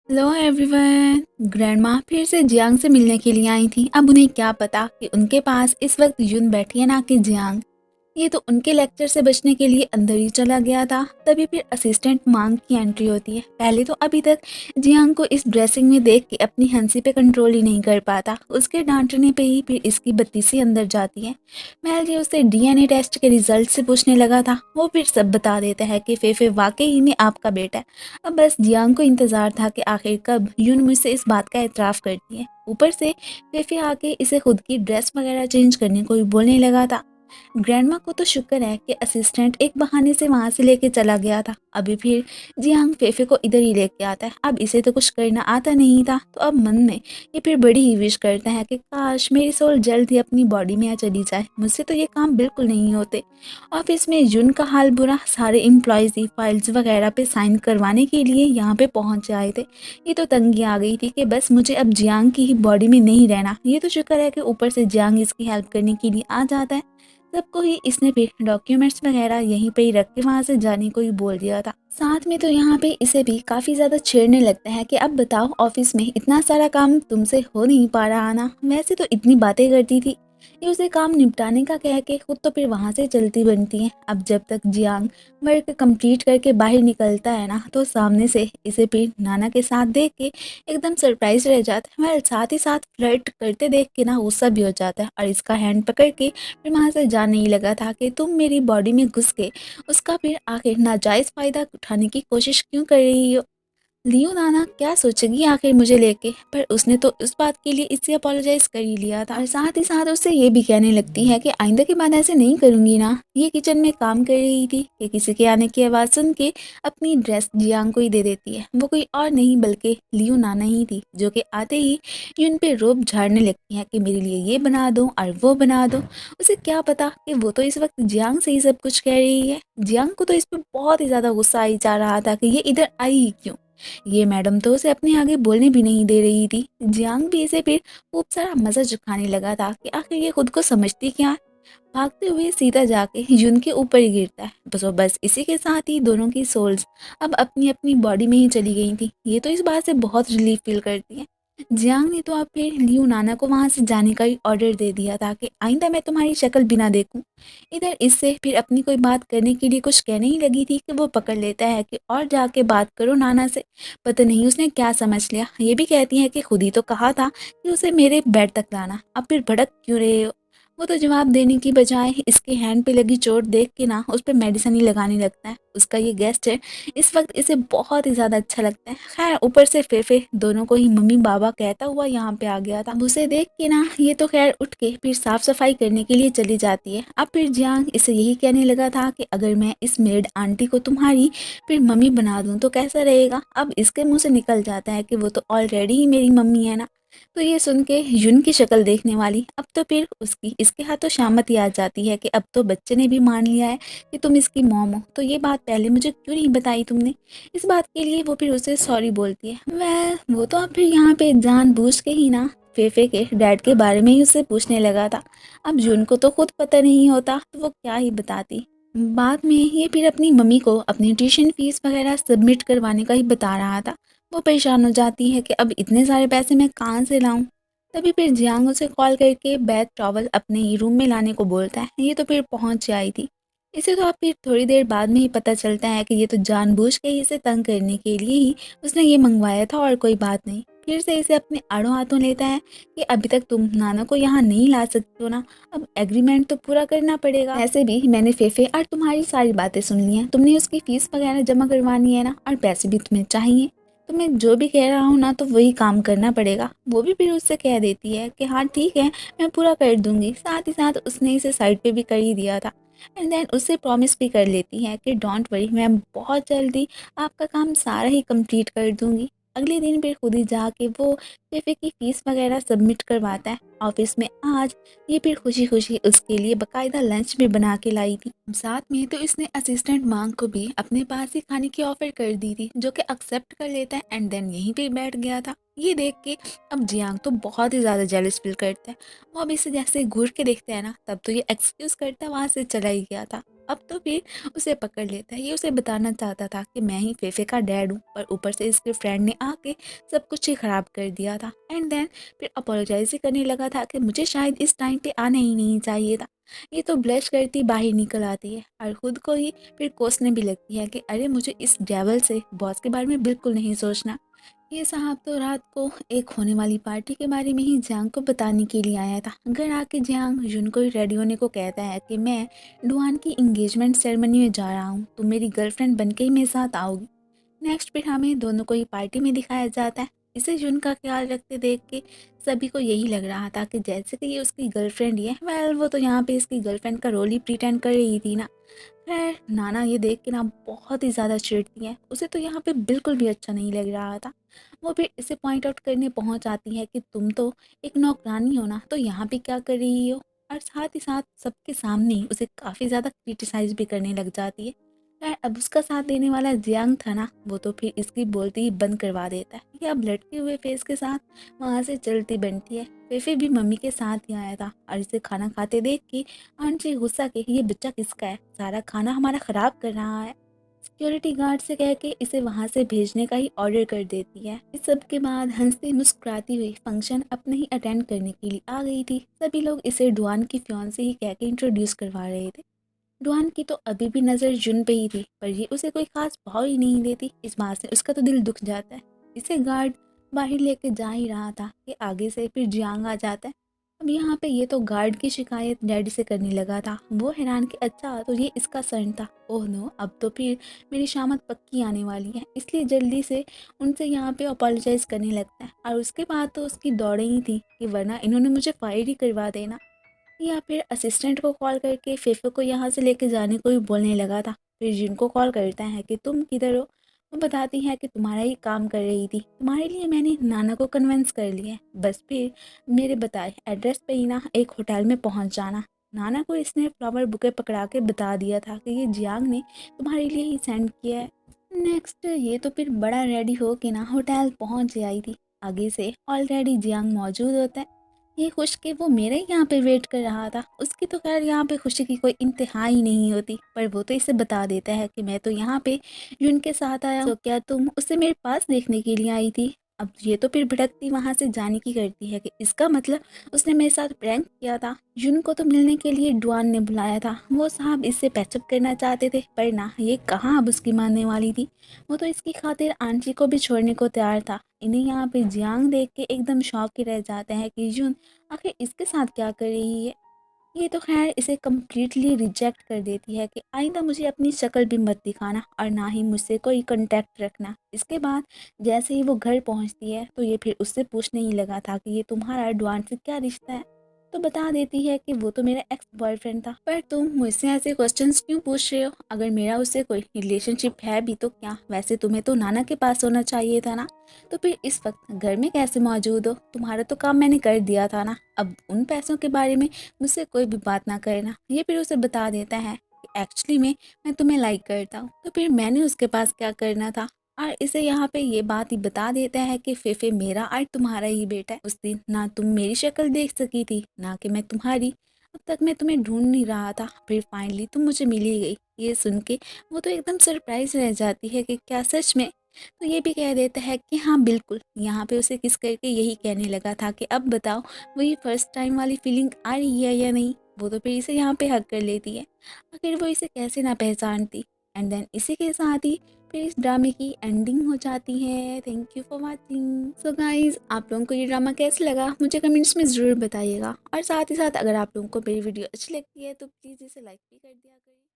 Hello everyone. Grandma फिर से Jiang से मिलने के लिए आई थी। अब उन्हें क्या पता कि उनके पास इस वक्त यून बैठी है ना कि जियांग। ये तो उनके लेक्चर से बचने के लिए अंदर ही चला गया था। तभी फिर असिस्टेंट मांग की एंट्री होती है। पहले तो अभी तक जियांग को इस ड्रेसिंग में देख के अपनी हंसी पे कंट्रोल ही नहीं कर पाता। उसके डांटने पे ही फिर इसकी बत्तीसी अंदर जाती है। महल जी उससे डीएनए टेस्ट के रिजल्ट से पूछने लगा था। वो फिर सब बता देता है कि फेफे वाकई में आपका बेटा है। अब बस जियांग को इंतजार था कि आखिर कब यून मुझसे इस बात का एतराफ़ करती है। ऊपर से फेफे आके इसे खुद की ड्रेस वगैरह चेंज करने को भी बोलने लगा था। ग्रैंडमा को तो शुक्र है कि असिस्टेंट एक बहाने से वहां से लेके चला गया था। अभी फिर जियांग फेफे को इधर ही लेके आता है। अब इसे तो कुछ करना आता नहीं था, तो अब मन में ये फिर बड़ी ही विश करता है कि काश मेरी सोल जल्द ही अपनी बॉडी में आ चली जाए। मुझसे तो ये काम बिल्कुल नहीं होते। ऑफिस में यून का हाल बुरा। सारे एम्प्लॉयज ही फाइल्स वगैरह पे साइन करवाने के लिए यहाँ पे पहुंच आए थे। ये तो तंगी आ गई थी कि बस मुझे अब जियांग की ही बॉडी में नहीं रहना। ये तो शुक्र है कि ऊपर से जियांग इसकी हेल्प करने के लिए आ जाता है। सबको ही इसने फिर डॉक्यूमेंट्स वगैरह यहीं पे ही रख के वहाँ से जाने को ही बोल दिया था। साथ में तो यहाँ पे इसे भी काफ़ी ज़्यादा छेड़ने लगता है कि अब बताओ, ऑफिस में इतना सारा काम तुमसे हो नहीं पा रहा ना। वैसे तो इतनी बातें करती थी। ये उसे काम निपटाने का कह के खुद तो फिर वहाँ से चलती बनती है। अब जब तक जियांग वर्क कंप्लीट करके बाहर निकलता है ना, तो सामने से इसे फिर नाना के साथ देख के एकदम सरप्राइज रह जाता है। मगर साथ ही साथ फ्लर्ट करते देख के ना गुस्सा भी हो जाता है और इसका हैंड पकड़ के फिर वहाँ से जाने ही लगा था कि तुम मेरी बॉडी में घुस के उसका फिर आखिर नाजायज़ फ़ायदा उठाने की कोशिश क्यों कर रही हो। लियो नाना क्या सोचेगी आखिर मुझे लेके। पर उसने तो उस बात के लिए इससे अपोलोजाइज कर ही लिया था और साथ ही साथ उससे ये भी कहने लगती है कि आइंदा के बाद ऐसे नहीं करूंगी ना। ये किचन में काम कर रही थी कि किसी के आने की आवाज़ सुन के अपनी ड्रेस जियांग को ही दे देती है। वो कोई और नहीं बल्कि लियो नाना ही थी, जो कि आते ही यून पे रोब झाड़ने लगती है कि मेरे लिए ये बना दो और वो बना दो। उसे क्या पता कि वो तो इस वक्त जियांग से ही सब कुछ कह रही है। जियांग को तो इस पर बहुत ही ज़्यादा गुस्सा आई जा रहा था कि ये इधर आई ही क्यों। ये मैडम तो उसे अपने आगे बोलने भी नहीं दे रही थी। जियांग भी इसे फिर खूब सारा मजा चुकाने लगा था कि आखिर ये खुद को समझती क्या है। भागते हुए सीधा जाके यून के ऊपर ही गिरता है। बस इसी के साथ ही दोनों की सोल्स अब अपनी अपनी बॉडी में ही चली गई थी। ये तो इस बात से बहुत रिलीफ फील करती है। जियांग ने तो अब फिर लियू नाना को वहां से जाने का ही ऑर्डर दे दिया था कि आइंदा मैं तुम्हारी शक्ल बिना देखूं। इधर इससे फिर अपनी कोई बात करने के लिए कुछ कहने ही लगी थी कि वो पकड़ लेता है कि और जाके बात करो नाना से। पता नहीं उसने क्या समझ लिया। ये भी कहती है कि खुद ही तो कहा था कि उसे मेरे बेड तक लाना, अब फिर भड़क क्यों रहे हो। वो तो जवाब देने की बजाय इसके हैंड पे लगी चोट देख के ना उस पर मेडिसिन ही लगाने लगता है। उसका ये गेस्ट है इस वक्त इसे बहुत ही ज़्यादा अच्छा लगता है। खैर ऊपर से फेफे दोनों को ही मम्मी बाबा कहता हुआ यहाँ पे आ गया था। अब उसे देख के ना ये तो खैर उठ के फिर साफ सफाई करने के लिए चली जाती है। अब फिर जियांग इसे यही कहने लगा था कि अगर मैं इस मेड आंटी को तुम्हारी फिर मम्मी बना दूँ तो कैसा रहेगा। अब इसके मुँह से निकल जाता है कि वो तो ऑलरेडी ही मेरी मम्मी है ना। तो ये सुन के यून की शक्ल देखने वाली अब तो फिर उसकी इसके हाथों शामत ही आ जाती है कि अब तो बच्चे ने भी मान लिया है कि तुम इसकी मॉम हो। तो ये बात पहले मुझे क्यों नहीं बताई तुमने। इस बात के लिए वो फिर उसे सॉरी बोलती है। वह वो तो अब फिर यहाँ पे जानबूझ के ही ना फेफे के डैड के बारे में ही उससे पूछने लगा था। अब यून को तो खुद पता नहीं होता तो वो क्या ही बताती। बाद में ये फिर अपनी मम्मी को अपनी ट्यूशन फीस वगैरह सबमिट करवाने का ही बता रहा था। वो परेशान हो जाती है कि अब इतने सारे पैसे मैं कहाँ से लाऊं। तभी फिर जियांग उसे कॉल करके बैग टॉवल अपने ही रूम में लाने को बोलता है। ये तो फिर पहुंच आई थी। इसे तो अब फिर थोड़ी देर बाद में ही पता चलता है कि ये तो जानबूझ के ही इसे तंग करने के लिए ही उसने ये मंगवाया था और कोई बात नहीं। फिर से इसे अपने आड़ों हाथों लेता है कि अभी तक तुम नाना को यहाँ नहीं ला सकते हो ना, अब एग्रीमेंट तो पूरा करना पड़ेगा। ऐसे भी मैंने फेफे और तुम्हारी सारी बातें सुन ली हैं। तुमने उसकी फीस वगैरह जमा करवानी है ना, और पैसे भी तुम्हें चाहिए। तो मैं जो भी कह रहा हूँ ना तो वही काम करना पड़ेगा। वो भी फिर उससे कह देती है कि हाँ ठीक है, मैं पूरा कर दूंगी। साथ ही साथ उसने इसे साइड पे भी कर ही दिया था। एंड देन उससे प्रॉमिस भी कर लेती है कि डोंट वरी, मैं बहुत जल्दी आपका काम सारा ही कंप्लीट कर दूंगी। अगले दिन फिर खुद ही जाके वो कैफे की फीस वगैरह सबमिट करवाता है। ऑफिस में आज ये फिर खुशी खुशी उसके लिए बकायदा लंच भी बना के लाई थी। साथ में तो इसने असिस्टेंट मांग को भी अपने पास ही खाने की ऑफर कर दी थी, जो कि एक्सेप्ट कर लेता है एंड देन यहीं पे बैठ गया था। ये देख के अब जियांग तो बहुत ही ज़्यादा जेलस फील करता है। वो अब इसे जैसे घूर के देखता है ना, तब तो ये एक्सक्यूज़ करता है वहाँ से चला ही गया था। अब तो फिर उसे पकड़ लेता है। ये उसे बताना चाहता था कि मैं ही फेफे का डैड हूँ, पर ऊपर से इसके फ्रेंड ने आके सब कुछ ही ख़राब कर दिया था। एंड देन फिर अपोलोजाइज करने लगा था कि मुझे शायद इस टाइम पे आना ही नहीं चाहिए था। ये तो ब्लश करती बाहर निकल आती है और खुद को ही फिर कोसने भी लगती है कि अरे मुझे इस डेवल से बॉस के बारे में बिल्कुल नहीं सोचना। ये साहब तो रात को एक होने वाली पार्टी के बारे में ही जियांग को बताने के लिए आया था। घर आके जियांग जुन को रेडी होने को कहता है कि मैं डुआन की इंगेजमेंट सेरेमनी में जा रहा हूँ, तुम मेरी गर्लफ्रेंड बन के ही मेरे साथ आओगी। नेक्स्ट फिर हमें दोनों को ही पार्टी में दिखाया जाता है। इसे जुन का ख्याल रखते देख के सभी को यही लग रहा था कि जैसे कि ये उसकी गर्लफ्रेंड ही है। वेल वो तो यहाँ पे इसकी गर्लफ्रेंड का रोल ही प्रिटेंड कर रही थी ना। खैर नाना ये देख के ना बहुत ही ज़्यादा चिढ़ती है। उसे तो यहाँ पे बिल्कुल भी अच्छा नहीं लग रहा था। वो फिर इसे पॉइंट आउट करने पहुँच आती है कि तुम तो एक नौकरानी हो ना, तो यहाँ पे क्या कर रही हो। और साथ ही साथ सबके सामने ही उसे काफ़ी ज़्यादा क्रिटिसाइज भी करने लग जाती है। खैर अब उसका साथ देने वाला जियांग था ना, वो तो फिर इसकी बोलती ही बंद करवा देता है। ये अब लटके हुए फेस के साथ वहाँ से चलती बनती है। फेफे भी मम्मी के साथ ही आया था और इसे खाना खाते देख के आंटी गुस्सा के ये बच्चा किसका है, सारा खाना हमारा ख़राब कर रहा है। सिक्योरिटी गार्ड से कह के इसे वहाँ से भेजने का ही ऑर्डर कर देती है। इस सब के बाद हंसती मुस्कुराती हुई फंक्शन अपने ही अटेंड करने के लिए आ गई थी। सभी लोग इसे डुआन की फियांसे ही कह के इंट्रोड्यूस करवा रहे थे। डुआन की तो अभी भी नज़र जुन पे ही थी, पर ये उसे कोई खास भाव ही नहीं देती। इस बात से उसका तो दिल दुख जाता है। इसे गार्ड बाहर लेके जा ही रहा था कि आगे से फिर जियांग आ जाता है। अब यहाँ पे ये तो गार्ड की शिकायत डैडी से करने लगा था। वो हैरान कि अच्छा तो ये इसका सन था। ओह नो, अब तो फिर मेरी शामत पक्की आने वाली है, इसलिए जल्दी से उनसे यहाँ पे अपोलोजाइज करने लगता है। और उसके बाद तो उसकी दौड़े ही थी कि वरना इन्होंने मुझे फायर ही करवा देना। या फिर असिस्टेंट को कॉल करके फेफे को यहाँ से लेके जाने को ही बोलने लगा था। फिर जिनको कॉल करता है कि तुम किधर हो। वो बताती है कि तुम्हारा ही काम कर रही थी, तुम्हारे लिए मैंने नाना को कन्विंस कर लिया है, बस फिर मेरे बताए एड्रेस पे ही ना एक होटल में पहुँच जाना। नाना को इसने फ्लावर बुके पकड़ा के बता दिया था कि ये जियांग ने तुम्हारे लिए ही सेंड किया है। नेक्स्ट ये तो फिर बड़ा रेडी हो के ना होटल पहुँच आई थी। आगे से ऑलरेडी जियांग मौजूद होता है। ये खुश कि वो मेरे ही यहाँ पे वेट कर रहा था। उसकी तो खैर यहाँ पे खुशी की कोई इंतहा ही नहीं होती, पर वो तो इसे बता देता है कि मैं तो यहाँ पे जुन के साथ आया हूँ, तो क्या तुम उसे मेरे पास देखने के लिए आई थी। अब ये तो फिर भड़कती वहाँ से जाने की करती है कि इसका मतलब उसने मेरे साथ प्रैंक किया था। जुन को तो मिलने के लिए डुआन ने बुलाया था। वो साहब इससे पैचअप करना चाहते थे, पर ना ये कहाँ अब उसकी मानने वाली थी। वो तो इसकी खातिर आंटी को भी छोड़ने को तैयार था। इन्हें यहाँ पे जियांग देख के एकदम शौक ही रह जाते हैं कि जुन आखिर इसके साथ क्या कर रही है। ये तो खैर इसे कम्प्लीटली रिजेक्ट कर देती है कि आइंदा मुझे अपनी शक्ल भी मत दिखाना और ना ही मुझसे कोई कांटेक्ट रखना। इसके बाद जैसे ही वो घर पहुंचती है तो ये फिर उससे पूछने ही लगा था कि ये तुम्हारा डुआन से क्या रिश्ता है। तो बता देती है कि वो तो मेरा एक्स बॉयफ्रेंड था। पर तुम मुझसे ऐसे क्वेश्चंस क्यों पूछ रहे हो, अगर मेरा उससे कोई रिलेशनशिप है भी तो क्या, वैसे तुम्हें तो नाना के पास होना चाहिए था ना, तो फिर इस वक्त घर में कैसे मौजूद हो। तुम्हारा तो काम मैंने कर दिया था ना, अब उन पैसों के बारे में मुझसे कोई भी बात ना करना। ये फिर उसे बता देता है कि एक्चुअली में मैं तुम्हें लाइक करता हूँ, तो फिर मैंने उसके पास क्या करना था। और इसे यहाँ पे ये बात ही बता देता है कि फेफे मेरा और तुम्हारा ही बेटा है। उस दिन ना तुम मेरी शक्ल देख सकी थी ना कि मैं तुम्हारी। अब तक मैं तुम्हें ढूंढ नहीं रहा था, फिर फाइनली तुम मुझे मिल ही गई। ये सुन के वो तो एकदम सरप्राइज रह जाती है कि क्या सच में। तो ये भी कह देता है कि हाँ बिल्कुल। यहाँ पे उसे किस करके यही कहने लगा था कि अब बताओ वही फर्स्ट टाइम वाली फीलिंग आ रही है या नहीं। वो तो फिर इसे यहाँ पे हक कर लेती है। आखिर वो इसे कैसे ना पहचानती। एंड देन इसी के साथ ही फिर इस ड्रामे की एंडिंग हो जाती है। Thank you for watching. So guys आप लोगों को ये ड्रामा कैसा लगा मुझे कमेंट्स में ज़रूर बताइएगा। और साथ ही साथ अगर आप लोगों को मेरी वीडियो अच्छी लगती है तो प्लीज़ इसे लाइक भी कर दिया करें।